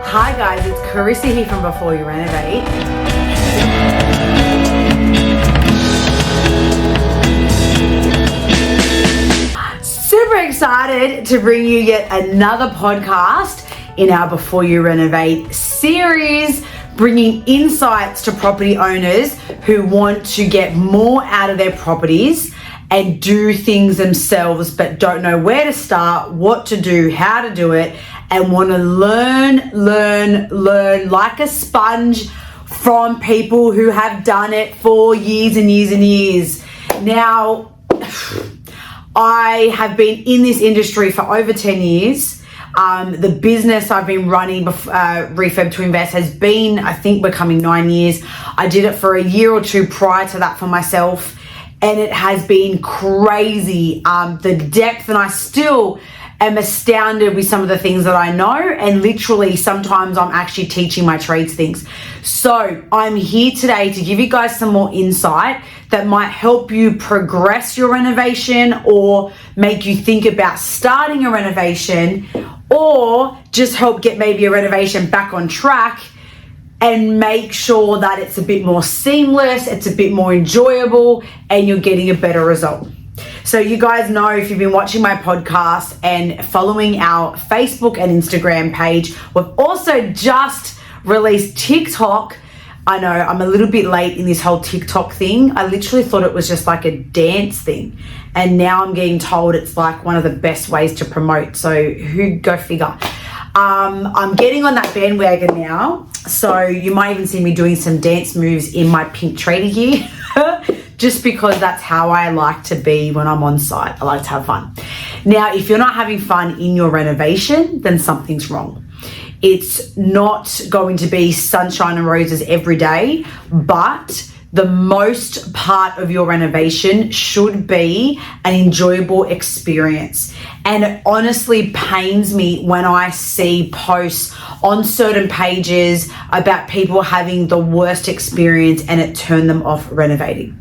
Hi guys, it's Carissa here from Before You Renovate. Super excited to bring you yet another podcast in our Before You Renovate series, bringing insights to property owners who want to get more out of their properties and do things themselves but don't know where to start, what to do, how to do it, and want to learn like a sponge from people who have done it for years and years and years. Now, I have been in this industry for over 10 years. The business I've been running, Refurb to Invest, has been, I think, becoming 9 years. I did it for a year or two prior to that for myself, and it has been crazy. The depth, and I still am astounded with some of the things that I know, and literally sometimes I'm actually teaching my trades things. So I'm here today to give you guys some more insight that might help you progress your renovation or make you think about starting a renovation, or just help get maybe a renovation back on track and make sure that it's a bit more seamless, it's a bit more enjoyable, and you're getting a better result. So you guys know, if you've been watching my podcast and following our Facebook and Instagram page, we've also just released TikTok. I know I'm a little bit late in this whole TikTok thing. I literally thought it was just like a dance thing, and now I'm getting told it's like one of the best ways to promote. So go figure. I'm getting on that bandwagon now, so you might even see me doing some dance moves in my pink trader gear. Just because that's how I like to be when I'm on site. I like to have fun. Now, if you're not having fun in your renovation, then something's wrong. It's not going to be sunshine and roses every day, but the most part of your renovation should be an enjoyable experience. And it honestly pains me when I see posts on certain pages about people having the worst experience and it turned them off renovating.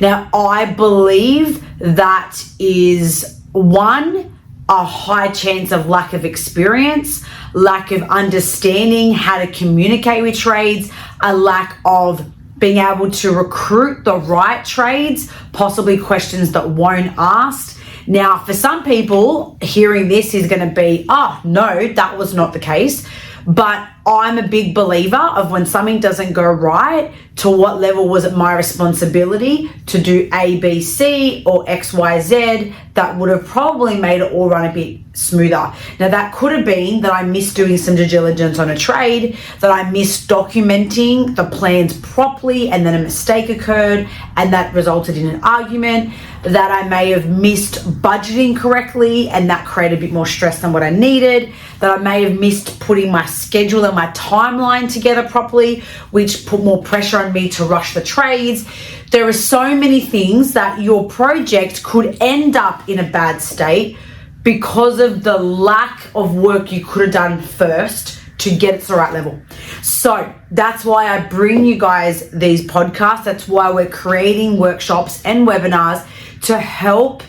Now, I believe that is one, a high chance of lack of experience, lack of understanding how to communicate with trades, a lack of being able to recruit the right trades, possibly questions that weren't asked. Now, for some people, hearing this is going to be, oh, no, that was not the case. But I'm a big believer of when something doesn't go right, to what level was it my responsibility to do A, B, C, or X, Y, Z that would have probably made it all run a bit smoother. Now, that could have been that I missed doing some due diligence on a trade, that I missed documenting the plans properly and then a mistake occurred and that resulted in an argument, that I may have missed budgeting correctly and that created a bit more stress than what I needed, that I may have missed putting my schedule and my timeline together properly, which put more pressure on me to rush the trades. There are so many things that your project could end up in a bad state because of the lack of work you could have done first to get it to the right level. So that's why I bring you guys these podcasts. That's why we're creating workshops and webinars to help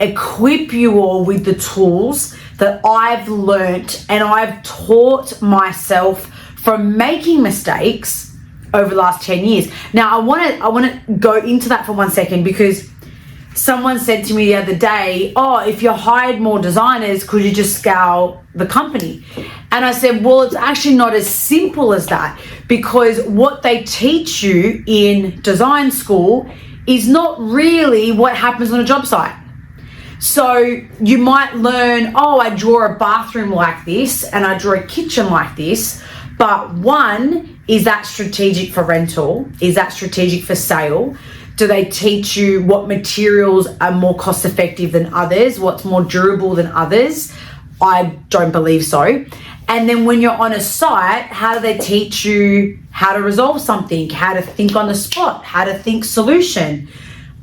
equip you all with the tools that I've learnt and I've taught myself from making mistakes over the last 10 years. Now, I want to go into that for 1 second, because someone said to me the other day, oh, if you hired more designers, could you just scale the company? And I said, well, it's actually not as simple as that, because what they teach you in design school is not really what happens on a job site. So you might learn, oh, I draw a bathroom like this and I draw a kitchen like this, but one, is that strategic for rental? Is that strategic for sale? Do they teach you what materials are more cost effective than others? What's more durable than others? I don't believe so. And then when you're on a site, how do they teach you how to resolve something, how to think on the spot, how to think solution?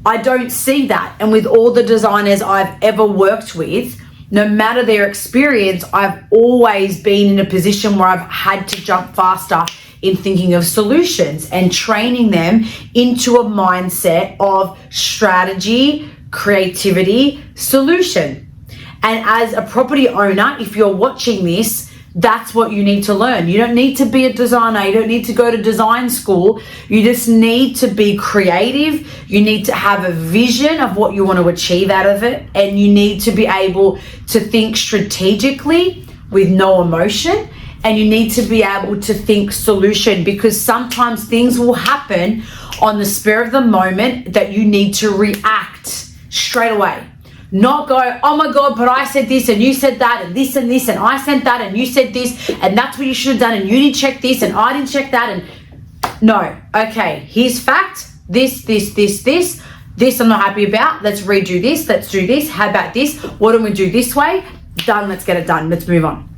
I don't see that. And with all the designers I've ever worked with, no matter their experience, I've always been in a position where I've had to jump faster in thinking of solutions and training them into a mindset of strategy, creativity, solution. And as a property owner, if you're watching this, That's what you need to learn. You don't need to be a designer. You don't need to go to design school. You just need to be creative. You need to have a vision of what you want to achieve out of it. And you need to be able to think strategically with no emotion. And you need to be able to think solution, because sometimes things will happen on the spur of the moment that you need to react straight away. Not go, oh my God, but I said this and you said that and this and this and I said that and you said this and that's what you should have done and you didn't check this and I didn't check that. And no, okay, here's fact, this I'm not happy about. Let's redo this, let's do this. How about this? What do we do this way? Done, let's get it done. Let's move on.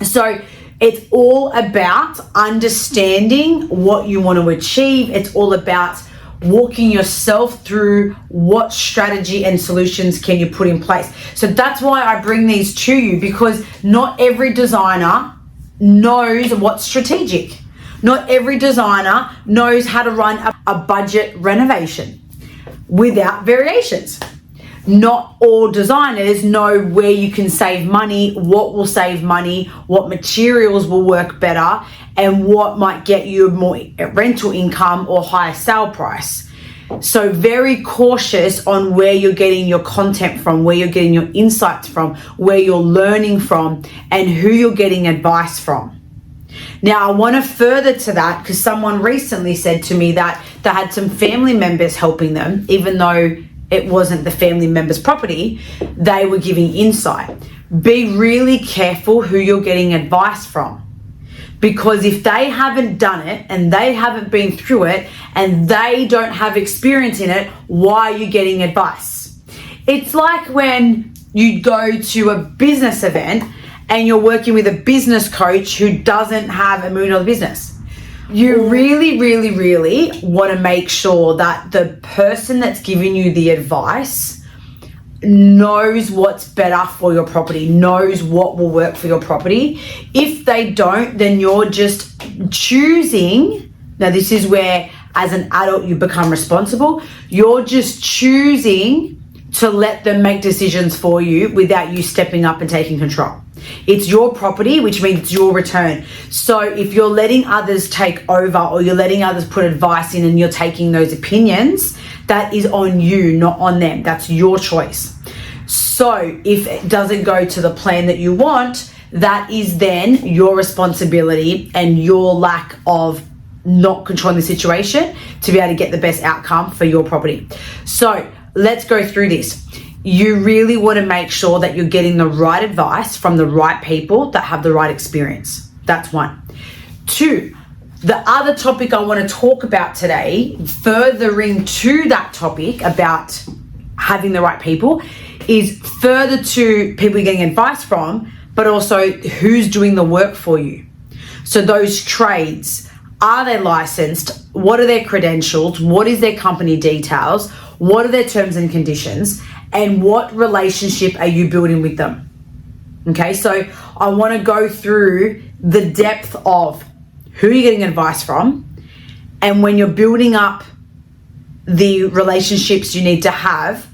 So it's all about understanding what you want to achieve. It's all about walking yourself through what strategy and solutions can you put in place. So that's why I bring these to you, because not every designer knows what's strategic. Not every designer knows how to run a budget renovation without variations. Not all designers know where you can save money, what will save money, what materials will work better, and what might get you more rental income or higher sale price. So very cautious on where you're getting your content from, where you're getting your insights from, where you're learning from, and who you're getting advice from. Now, I want to further to that, because someone recently said to me that they had some family members helping them, even though it wasn't the family member's property, they were giving insight. Be really careful who you're getting advice from, because if they haven't done it and they haven't been through it and they don't have experience in it, why are you getting advice? It's like when you go to a business event and you're working with a business coach who doesn't have $1 million business. You really want to make sure that the person that's giving you the advice knows what's better for your property, knows what will work for your property. If they don't, then you're just choosing. Now, this is where, as an adult, you become responsible. You're just choosing to let them make decisions for you without you stepping up and taking control. It's your property, which means it's your return. So if you're letting others take over, or you're letting others put advice in and you're taking those opinions, that is on you, not on them. That's your choice. So if it doesn't go to the plan that you want, that is then your responsibility and your lack of not controlling the situation to be able to get the best outcome for your property. So let's go through this. You really want to make sure that you're getting the right advice from the right people that have the right experience. That's one. Two, the other topic I want to talk about today, furthering to that topic about having the right people, is further to people you're getting advice from, but also who's doing the work for you. So those trades, are they licensed? What are their credentials? What is their company details? What are their terms and conditions? And what relationship are you building with them? Okay, so I want to go through the depth of who you're getting advice from, and when you're building up the relationships you need to have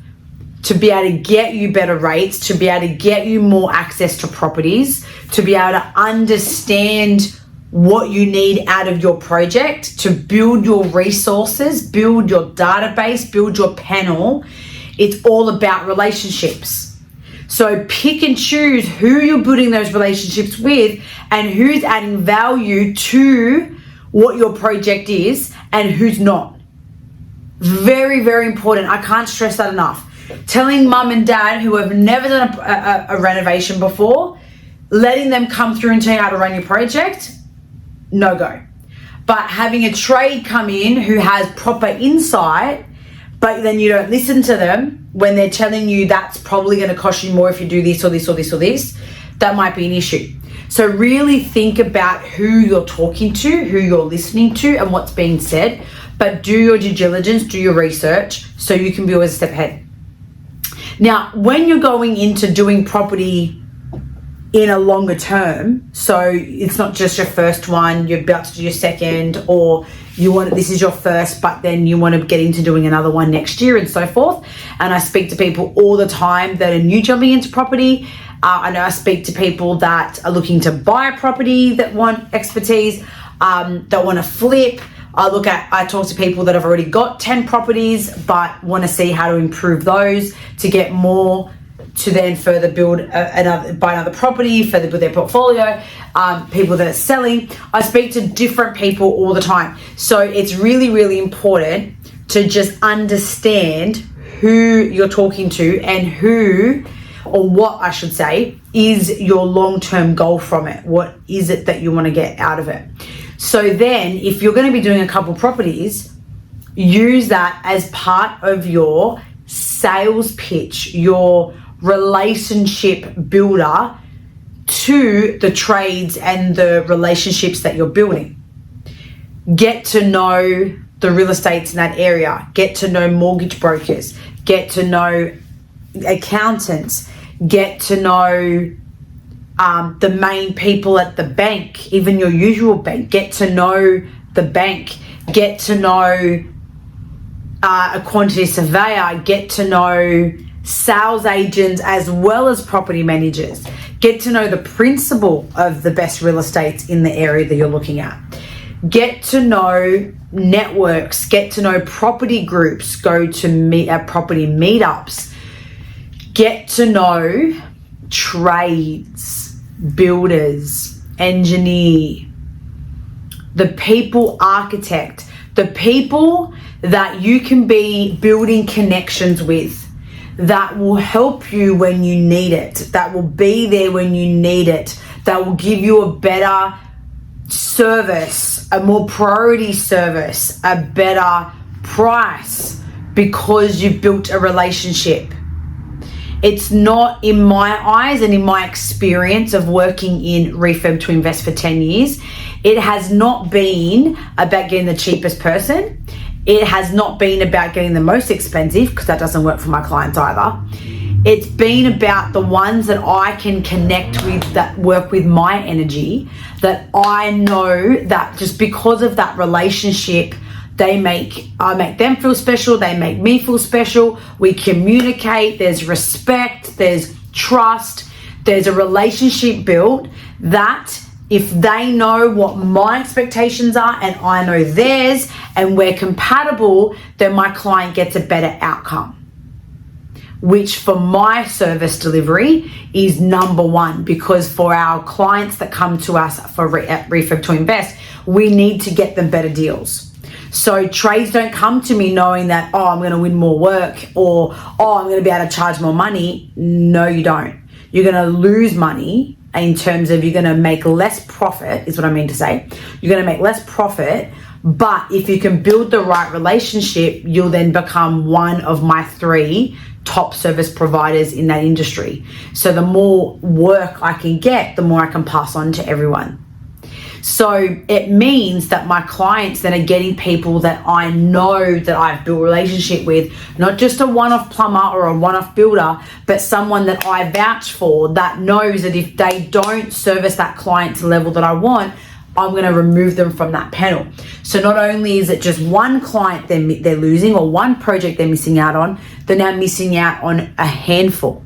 to be able to get you better rates, to be able to get you more access to properties, to be able to understand what you need out of your project, to build your resources, build your database, build your panel. It's all about relationships. So pick and choose who you're building those relationships with and who's adding value to what your project is and who's not. Very, very important. I can't stress that enough. Telling mum and dad who have never done a renovation before, letting them come through and tell you how to run your project, no go. But having a trade come in who has proper insight, but then you don't listen to them when they're telling you that's probably going to cost you more if you do this or this or this or this, that might be an issue. So really think about who you're talking to, who you're listening to, and what's being said. But do your due diligence, do your research, so you can be always a step ahead. Now, when you're going into doing property in a longer term, so it's not just your first one, you're about to do your second, or this is your first, but then you want to get into doing another one next year and so forth. And I speak to people all the time that are new jumping into property, I know I speak to people that are looking to buy a property that want expertise, that want to flip. I talk to people that have already got 10 properties but want to see how to improve those to get more, to then further buy another property, further build their portfolio. People that are selling. I speak to different people all the time. So it's really, really important to just understand who you're talking to and who, or what I should say, is your long-term goal from it. What is it that you want to get out of it? So then if you're going to be doing a couple properties, use that as part of your sales pitch, your relationship builder to the trades and the relationships that you're building. Get to know the real estates in that area. Get to know mortgage brokers. Get to know accountants. Get to know the main people at the bank, even your usual bank. Get to know the bank. Get to know a quantity surveyor. Get to know sales agents as well as property managers. Get to know the principal of the best real estate in the area that you're looking at. Get to know networks. Get to know property groups. Go to property meetups. Get to know trades, builders, engineer, the people architect, the people that you can be building connections with, that will help you when you need it, that will be there when you need it, that will give you a better service, a more priority service, a better price, because you've built a relationship. It's not, in my eyes and in my experience of working in Refurb to Invest for 10 years, it has not been about getting the cheapest person. It has not been about getting the most expensive, because that doesn't work for my clients either. It's been about the ones that I can connect with, that work with my energy, that I know that just because of that relationship, I make them feel special, they make me feel special, we communicate, there's respect, there's trust, there's a relationship built, that if they know what my expectations are and I know theirs and we're compatible, then my client gets a better outcome, which for my service delivery is number one, because for our clients that come to us for Refurb to Invest, we need to get them better deals. So trades don't come to me knowing that, oh, I'm going to win more work, or, oh, I'm going to be able to charge more money. No, you don't. You're going to lose money in terms of you're going to make less profit, is what I mean to say. You're going to make less profit, but if you can build the right relationship, you'll then become one of my 3 top service providers in that industry. So the more work I can get, the more I can pass on to everyone. So it means that my clients then are getting people that I know that I've built a relationship with, not just a one-off plumber or a one-off builder, but someone that I vouch for, that knows that if they don't service that client to the level that I want, I'm going to remove them from that panel. So not only is it just one client they're losing, or one project they're missing out on, they're now missing out on a handful.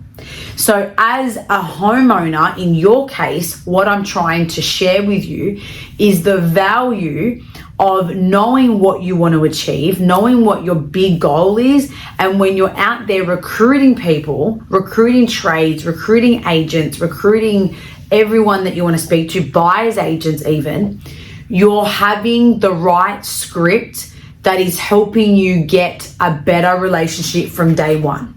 So as a homeowner, in your case, what I'm trying to share with you is the value of knowing what you want to achieve, knowing what your big goal is, and when you're out there recruiting people, recruiting trades, recruiting agents, recruiting everyone that you want to speak to, buyers agents even, you're having the right script that is helping you get a better relationship from day one.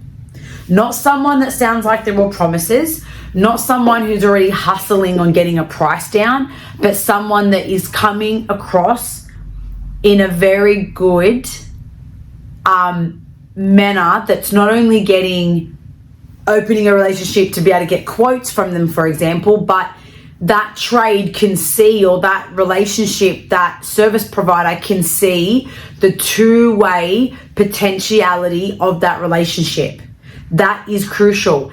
Not someone that sounds like they're all promises, not someone who's already hustling on getting a price down, but someone that is coming across in a very good manner, that's not only opening a relationship to be able to get quotes from them, for example, but that trade can see, or that relationship, that service provider can see the two-way potentiality of that relationship. That is crucial.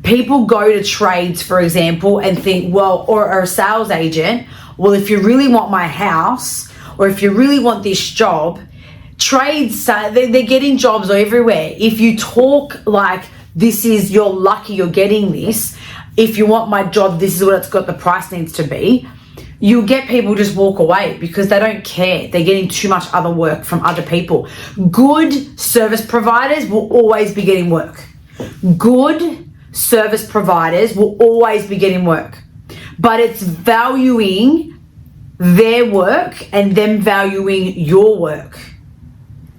People go to trades, for example, and think, well, or a sales agent, well, if you really want my house, or if you really want this job, trades, they're getting jobs everywhere. If you talk like this is, you're lucky you're getting this, if you want my job, this is what it's got, the price needs to be, you'll get people just walk away because they don't care. They're getting too much other work from other people. Good service providers will always be getting work. Good service providers will always be getting work. But it's valuing their work and them valuing your work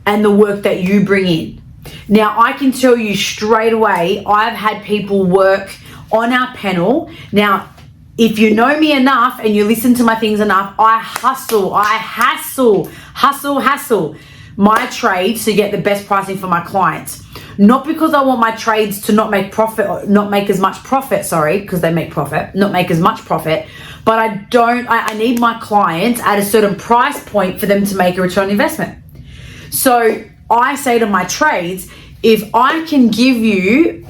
and the work that you bring in. Now, I can tell you straight away, I've had people work on our panel. Now, if you know me enough and you listen to my things enough, I hassle my trades to get the best pricing for my clients. Not because I want my trades to not make as much profit, because they make profit, not make as much profit, but I need my clients at a certain price point for them to make a return on investment. So I say to my trades, if I can give you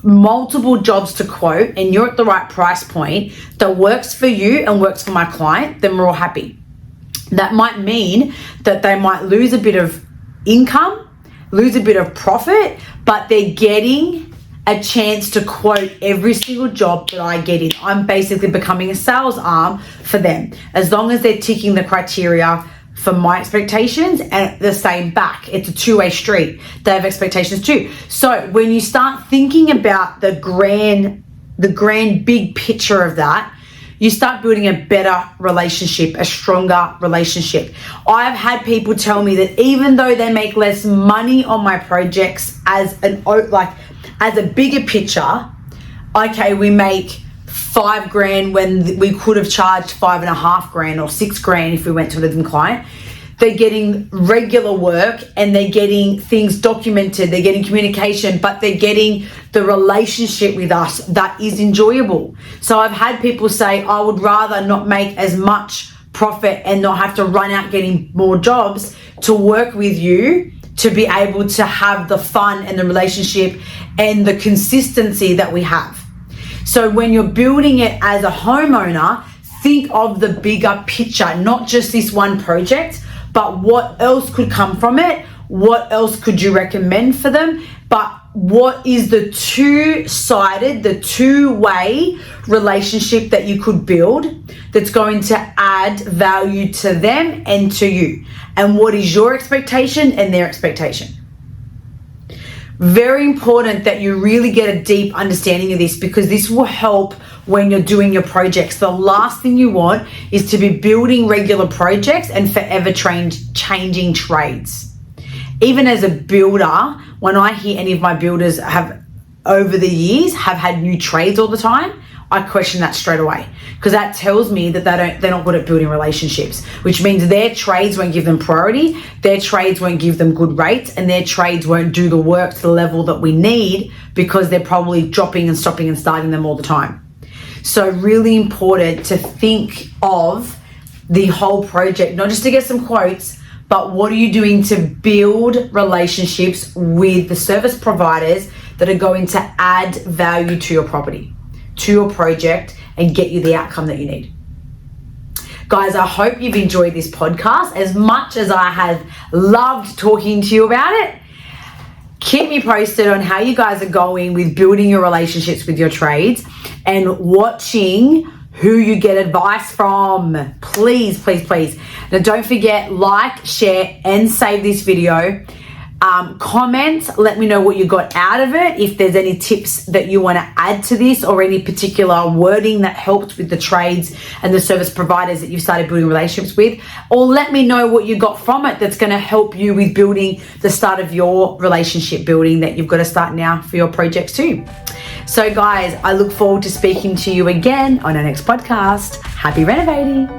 multiple jobs to quote and you're at the right price point that works for you and works for my client, then we're all happy. That might mean that they might lose a bit of income, lose a bit of profit, but they're getting a chance to quote every single job that I get in. I'm basically becoming a sales arm for them, as long as they're ticking the criteria for my expectations and the same back. It's a two-way street. They have expectations too. So when you start thinking about the grand big picture of that, you start building a better relationship, a stronger relationship. I've had people tell me that even though they make less money on my projects as a bigger picture, okay, we make $5,000 when we could have charged $5,500 or $6,000 if we went to a living client. They're getting regular work and they're getting things documented, they're getting communication, but they're getting the relationship with us that is enjoyable. So I've had people say, I would rather not make as much profit and not have to run out getting more jobs to work with you, to be able to have the fun and the relationship and the consistency that we have. So when you're building it as a homeowner, think of the bigger picture, not just this one project, but what else could come from it? What else could you recommend for them? But what is the two-sided, the two-way relationship that you could build that's going to add value to them and to you? And what is your expectation and their expectation? Very important that you really get a deep understanding of this, because this will help when you're doing your projects. The last thing you want is to be building regular projects and forever changing trades. Even as a builder, when I hear any of my builders have over the years have had new trades all the time, I question that straight away, because that tells me that they're not good at building relationships, which means their trades won't give them priority, their trades won't give them good rates, and their trades won't do the work to the level that we need, because they're probably dropping and stopping and starting them all the time. So really important to think of the whole project, not just to get some quotes, but what are you doing to build relationships with the service providers that are going to add value to your property, to your project, and get you the outcome that you need. Guys, I hope you've enjoyed this podcast as much as I have loved talking to you about it. Keep me posted on how you guys are going with building your relationships with your trades and watching who you get advice from. Please, please, please. Now don't forget, like, share, and save this video. Comment, let me know what you got out of it, if there's any tips that you want to add to this or any particular wording that helped with the trades and the service providers that you've started building relationships with, or let me know what you got from it that's going to help you with building the start of your relationship building that you've got to start now for your projects too. So guys, I look forward to speaking to you again on our next podcast. Happy renovating.